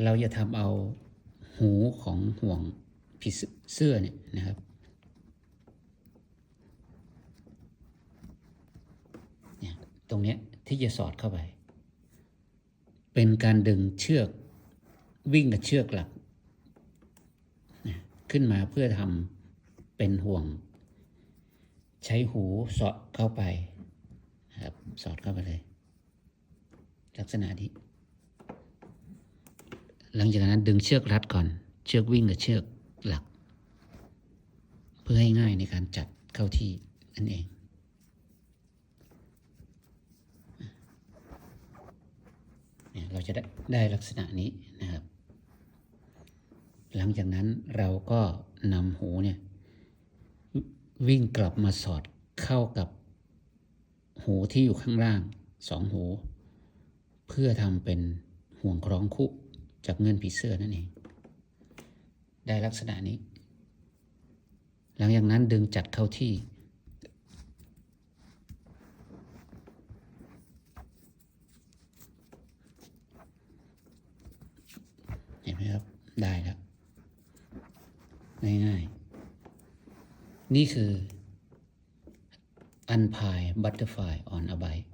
เราจะทำเอาหูของห่วงผีเสื้อเนี่ยนะครับเนี่ยตรงเนี้ยที่จะสอดเข้าไปเป็นการดึงเชือกวิ่งกับเชือกหลักขึ้นมาเพื่อทำเป็นห่วงใช้หูสอดเข้าไปนะครับสอดเข้าไปเลยลักษณะนี้หลังจากนั้นดึงเชือกรัดก่อนเชือกวิ่งกับเชือกหลักเพื่อให้ง่ายในการจัดเข้าที่นั่นเองเนี่ยเราจะได้ลักษณะนี้นะครับหลังจากนั้นเราก็นำหูเนี่ยวิ่งกลับมาสอดเข้ากับหูที่อยู่ข้างล่าง2 หูเพื่อทำเป็นห่วงคล้องคู่จากเงื่อนผีเสื้อนั่นเองได้ลักษณะนี้หลังจากนั้นดึงจัดเข้าที่เห็นไหมครับได้แล้วง่ายๆนี่คือ Unpie Butterfly on a Bike